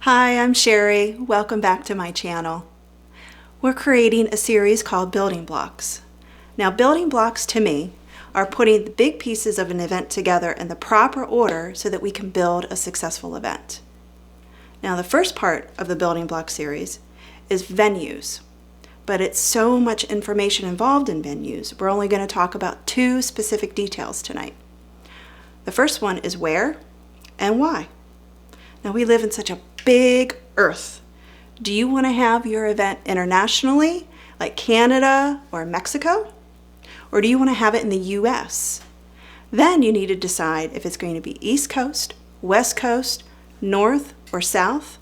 Hi, I'm Sherry. Welcome back to my channel. We're creating a series called Building Blocks. Now, building blocks to me are putting the big pieces of an event together in the proper order so that we can build a successful event. Now, the first part of the Building Block series is venues, but it's so much information involved in venues. We're only going to talk about two specific details tonight. The first one is where and why. Now, we live in such a big earth. Do you want to have your event internationally, like Canada or Mexico? Or do you want to have it in the US? Then you need to decide if it's going to be East Coast, West Coast, North or South.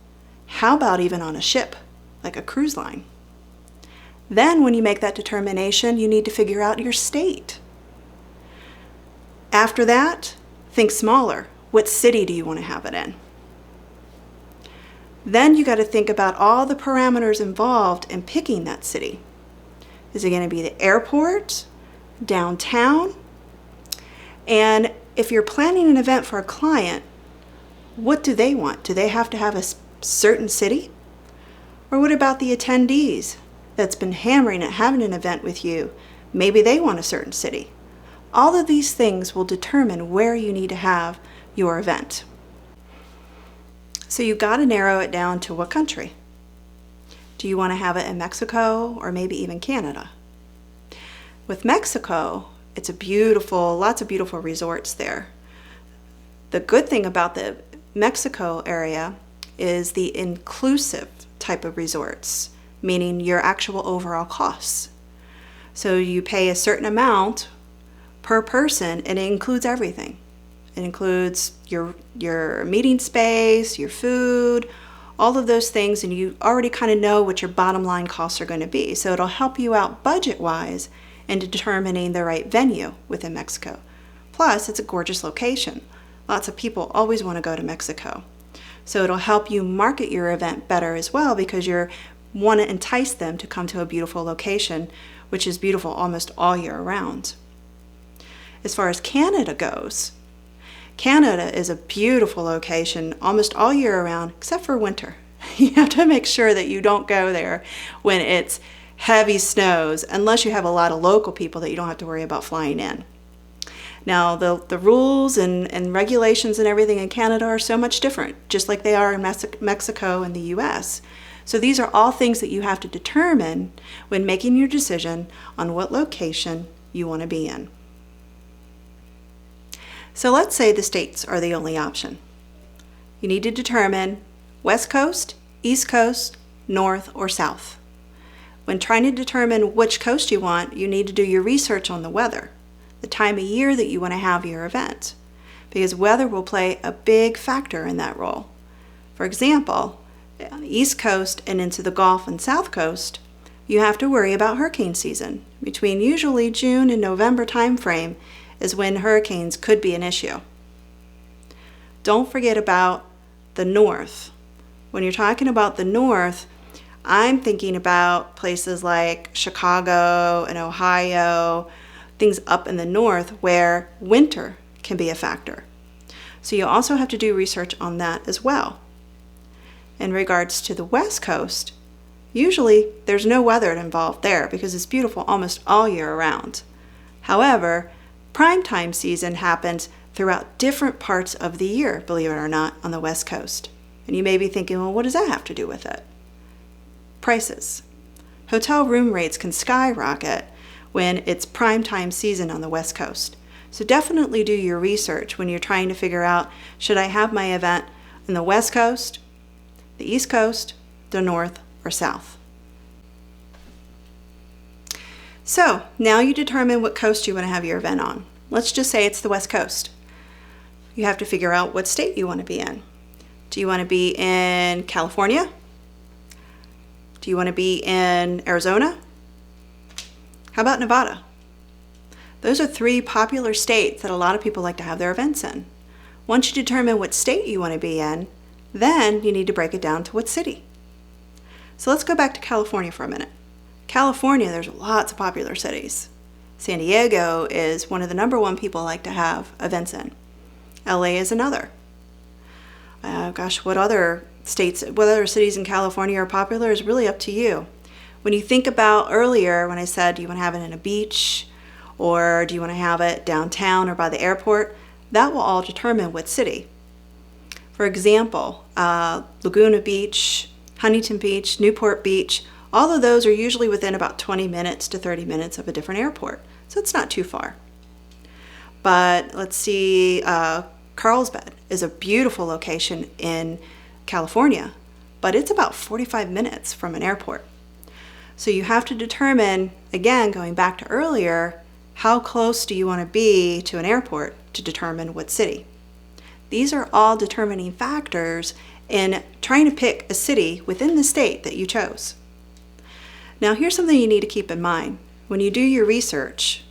How about even on a ship, like a cruise line? Then when you make that determination, you need to figure out your state. After that, think smaller. What city do you want to have it in? Then you got to think about all the parameters involved in picking that city. Is it going to be the airport, downtown? And if you're planning an event for a client, what do they want? Do they have to have a certain city? Or what about the attendees that's been hammering at having an event with you? Maybe they want a certain city. All of these things will determine where you need to have your event. So you've got to narrow it down to what country. Do you want to have it in Mexico or maybe even Canada? With Mexico, it's a beautiful, lots of beautiful resorts there. The good thing about the Mexico area is the inclusive type of resorts, meaning your actual overall costs. So you pay a certain amount per person and it includes everything. It includes your meeting space, your food, all of those things, and you already kind of know what your bottom line costs are going to be. So it'll help you out budget-wise in determining the right venue within Mexico. Plus, it's a gorgeous location. Lots of people always want to go to Mexico. So it'll help you market your event better as well because you want to entice them to come to a beautiful location, which is beautiful almost all year round. As far as Canada goes, Canada is a beautiful location almost all year round except for winter. You have to make sure that you don't go there when it's heavy snows unless you have a lot of local people that you don't have to worry about flying in. Now the rules and regulations and everything in Canada are so much different, just like they are in Mexico and the US. So these are all things that you have to determine when making your decision on what location you want to be in. So let's say the states are the only option. You need to determine West Coast, East Coast, North, or South. When trying to determine which coast you want, you need to do your research on the weather, the time of year that you want to have your event, because weather will play a big factor in that role. For example, on the East Coast and into the Gulf and South Coast, you have to worry about hurricane season. Between usually June and November timeframe is when hurricanes could be an issue. Don't forget about the North. When you're talking about the North, I'm thinking about places like Chicago and Ohio, things up in the North where winter can be a factor. So you also have to do research on that as well. In regards to the West Coast, usually there's no weather involved there because it's beautiful almost all year around. However, primetime season happens throughout different parts of the year, believe it or not, on the West Coast. And you may be thinking, well, what does that have to do with it? Prices. Hotel room rates can skyrocket when it's primetime season on the West Coast. So definitely do your research when you're trying to figure out, should I have my event in the West Coast, the East Coast, the North, or South? So now you determine what coast you want to have your event on. Let's just say it's the West Coast. You have to figure out what state you want to be in. Do you want to be in California? Do you want to be in Arizona? How about Nevada? Those are three popular states that a lot of people like to have their events in. Once you determine what state you want to be in, then you need to break it down to what city. So let's go back to California for a minute. California, there's lots of popular cities. San Diego is one of the #1 people like to have events in. LA is another. What other States, whether cities in California are popular is really up to you. When you think about earlier when I said, do you want to have it in a beach, or do you want to have it downtown or by the airport, that will all determine what city. For example, Laguna Beach, Huntington Beach, Newport Beach, all of those are usually within about 20 minutes to 30 minutes of a different airport, so it's not too far. But let's see, Carlsbad is a beautiful location in California, but it's about 45 minutes from an airport. So you have to determine, again, going back to earlier, how close do you want to be to an airport to determine what city. These are all determining factors in trying to pick a city within the state that you chose. Now here's something you need to keep in mind. When you do your research,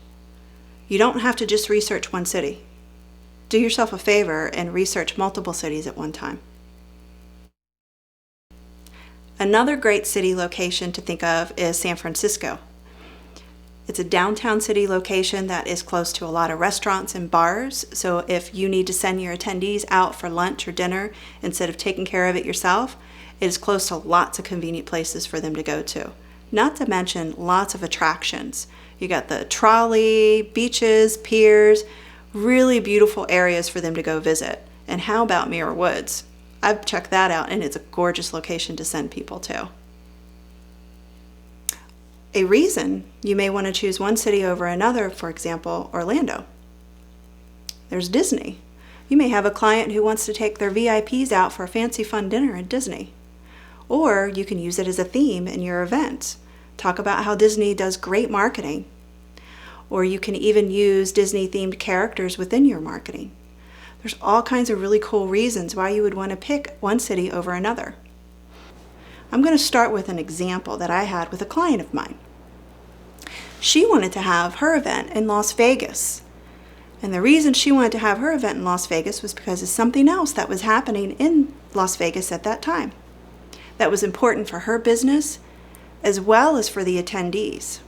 you don't have to just research one city. Do yourself a favor and research multiple cities at one time. Another great city location to think of is San Francisco. It's a downtown city location that is close to a lot of restaurants and bars, so if you need to send your attendees out for lunch or dinner instead of taking care of it yourself, it is close to lots of convenient places for them to go to. Not to mention lots of attractions. You got the trolley, beaches, piers, really beautiful areas for them to go visit. And how about Muir Woods? I've checked that out and it's a gorgeous location to send people to. A reason you may want to choose one city over another, for example, Orlando. There's Disney. You may have a client who wants to take their VIPs out for a fancy fun dinner at Disney. Or you can use it as a theme in your event. Talk about how Disney does great marketing. Or you can even use Disney-themed characters within your marketing. There's all kinds of really cool reasons why you would want to pick one city over another. I'm going to start with an example that I had with a client of mine. She wanted to have her event in Las Vegas. And the reason she wanted to have her event in Las Vegas was because of something else that was happening in Las Vegas at that time that was important for her business as well as for the attendees.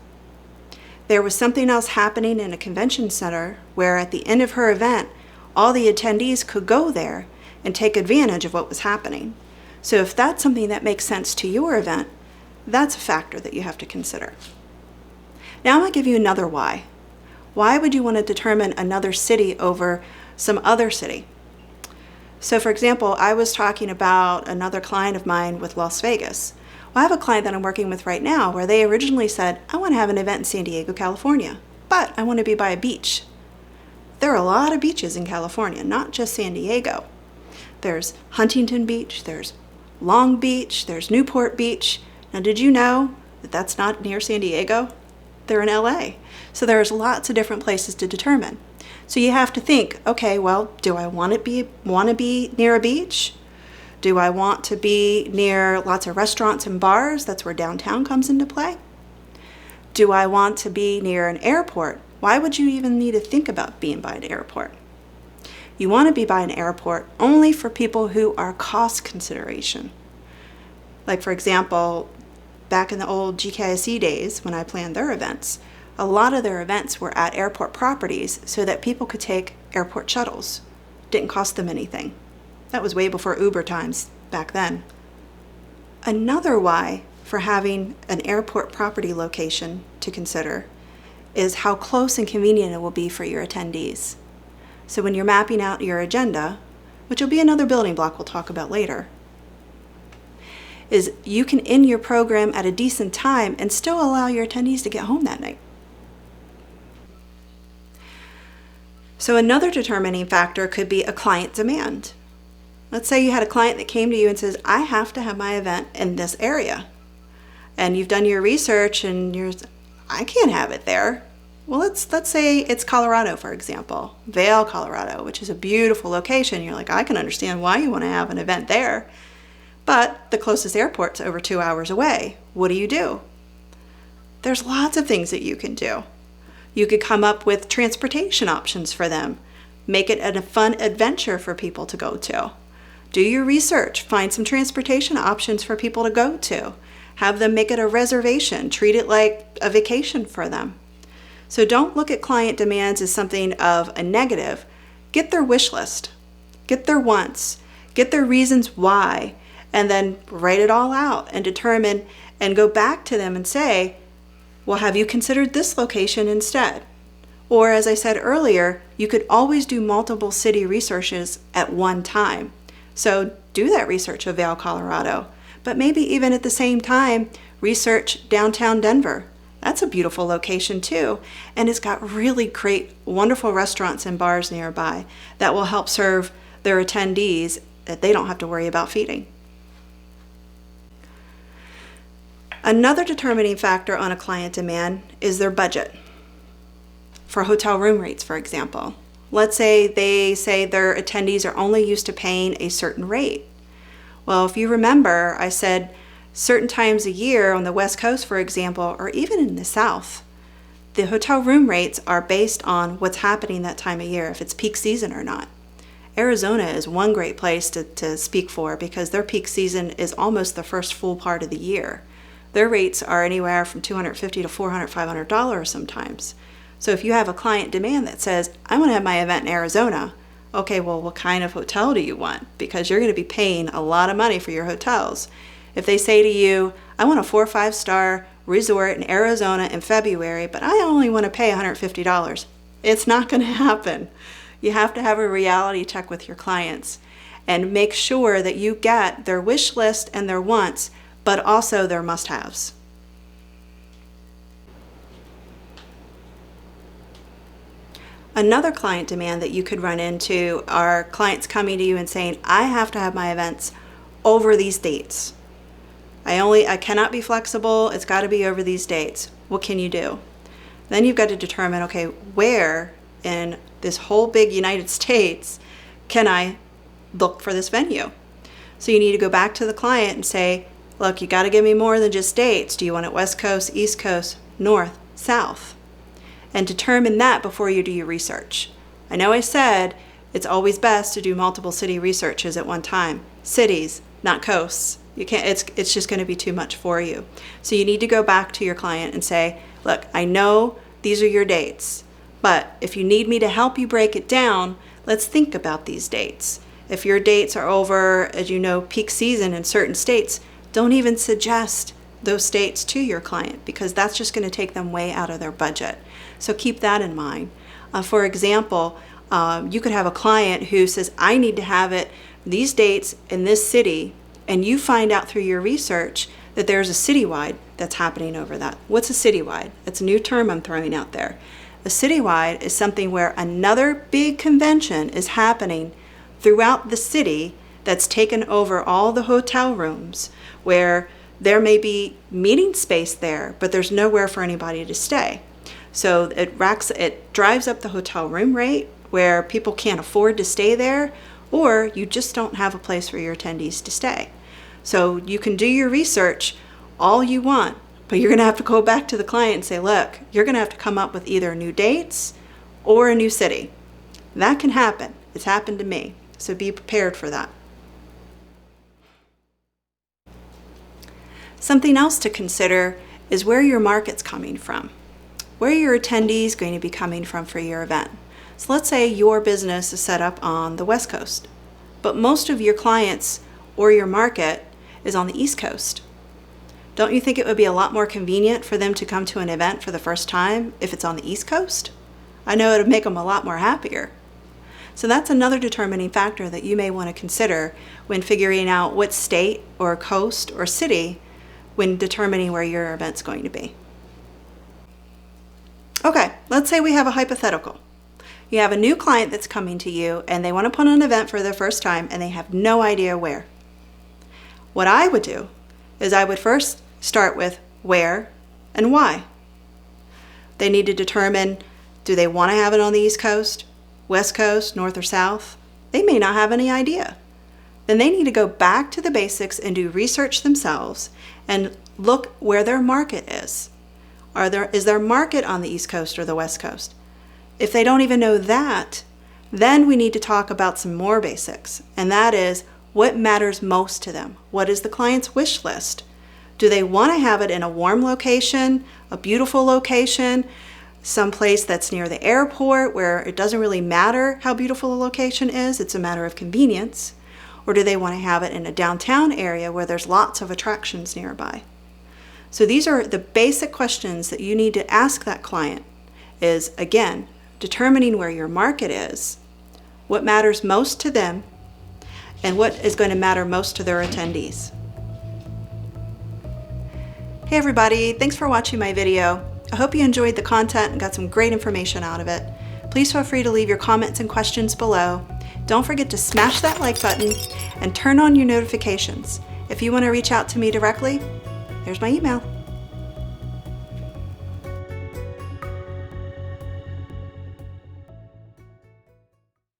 There was something else happening in a convention center where at the end of her event, all the attendees could go there and take advantage of what was happening. So if that's something that makes sense to your event, that's a factor that you have to consider. Now I'm going to give you another why. Why would you want to determine another city over some other city? So for example, I was talking about another client of mine with Las Vegas. Well, I have a client that I'm working with right now where they originally said, I want to have an event in San Diego, California, but I want to be by a beach. There are a lot of beaches in California, not just San Diego. There's Huntington Beach, there's Long Beach, there's Newport Beach. Now, did you know that that's not near San Diego? They're in LA. So there's lots of different places to determine. So you have to think, okay, well, do I want to be near a beach? Do I want to be near lots of restaurants and bars? That's where downtown comes into play. Do I want to be near an airport? Why would you even need to think about being by an airport? You want to be by an airport only for people who are cost consideration. Like for example, back in the old GKIC days when I planned their events, a lot of their events were at airport properties so that people could take airport shuttles. Didn't cost them anything. That was way before Uber times back then. Another why for having an airport property location to consider is how close and convenient it will be for your attendees. So when you're mapping out your agenda, which will be another building block we'll talk about later, is you can end your program at a decent time and still allow your attendees to get home that night. So another determining factor could be a client demand. Let's say you had a client that came to you and says, I have to have my event in this area. And you've done your research and I can't have it there. Well, let's say it's Colorado, for example, Vail, Colorado, which is a beautiful location. You're like, I can understand why you want to have an event there, but the closest airport's over 2 hours away. What do? There's lots of things that you can do. You could come up with transportation options for them, make it a fun adventure for people to go to. Do your research, find some transportation options for people to go to. Have them make it a reservation, treat it like a vacation for them. So don't look at client demands as something of a negative. Get their wish list, get their wants, get their reasons why, and then write it all out and determine and go back to them and say, well, have you considered this location instead? Or as I said earlier, you could always do multiple city researches at one time. So do that research of Vail, Colorado, but maybe even at the same time, research downtown Denver. That's a beautiful location too, and it's got really great, wonderful restaurants and bars nearby that will help serve their attendees that they don't have to worry about feeding. Another determining factor on a client demand is their budget. For hotel room rates, for example, let's say they say their attendees are only used to paying a certain rate. Well, if you remember, I said certain times a year on the West Coast, for example, or even in the South, the hotel room rates are based on what's happening that time of year, if it's peak season or not. Arizona is one great place to speak for because their peak season is almost the first full part of the year. Their rates are anywhere from $250 to $400, $500 sometimes. So if you have a client demand that says, I want to have my event in Arizona, okay, well, what kind of hotel do you want? Because you're going to be paying a lot of money for your hotels. If they say to you, I want a 4 or 5 star resort in Arizona in February, but I only want to pay $150, it's not going to happen. You have to have a reality check with your clients and make sure that you get their wish list and their wants, but also their must-haves. Another client demand that you could run into are clients coming to you and saying, I have to have my events over these dates. I cannot be flexible. It's got to be over these dates. What can you do? Then you've got to determine, okay, where in this whole big United States can I look for this venue? So you need to go back to the client and say, look, you got to give me more than just dates. Do you want it West Coast, East Coast, North, South? And determine that before you do your research. I know I said it's always best to do multiple city researches at one time. Cities, not coasts. You can't, it's just going to be too much for you. So you need to go back to your client and say, look, I know these are your dates, but if you need me to help you break it down, let's think about these dates. If your dates are over, as you know, peak season in certain states, don't even suggest those states to your client because that's just going to take them way out of their budget. So keep that in mind. For example, you could have a client who says, I need to have it these dates in this city, and you find out through your research that there's a citywide that's happening over that. What's a citywide? It's a new term I'm throwing out there. A citywide is something where another big convention is happening throughout the city that's taken over all the hotel rooms, where there may be meeting space there, but there's nowhere for anybody to stay. So it drives up the hotel room rate where people can't afford to stay there, or you just don't have a place for your attendees to stay. So you can do your research all you want, but you're going to have to go back to the client and say, look, you're going to have to come up with either new dates or a new city. That can happen. It's happened to me. So be prepared for that. Something else to consider is where your market's coming from. Where are your attendees going to be coming from for your event? So let's say your business is set up on the West Coast, but most of your clients or your market is on the East Coast. Don't you think it would be a lot more convenient for them to come to an event for the first time if it's on the East Coast? I know it would make them a lot more happier. So that's another determining factor that you may want to consider when figuring out what state or coast or city when determining where your event's going to be. Okay, let's say we have a hypothetical. You have a new client that's coming to you and they want to put on an event for the first time and they have no idea where. What I would do is I would first start with where and why. They need to determine, do they want to have it on the East Coast, West Coast, North or South? They may not have any idea. Then they need to go back to the basics and do research themselves and look where their market is. Is their market on the East Coast or the West Coast? If they don't even know that, then we need to talk about some more basics, and that is what matters most to them. What is the client's wish list? Do they want to have it in a warm location, a beautiful location, someplace that's near the airport where it doesn't really matter how beautiful the location is, it's a matter of convenience? Or do they want to have it in a downtown area where there's lots of attractions nearby? So these are the basic questions that you need to ask that client is, again, determining where your market is, what matters most to them, and what is going to matter most to their attendees. Hey everybody, thanks for watching my video. I hope you enjoyed the content and got some great information out of it. Please feel free to leave your comments and questions below. Don't forget to smash that like button and turn on your notifications. If you want to reach out to me directly, there's my email.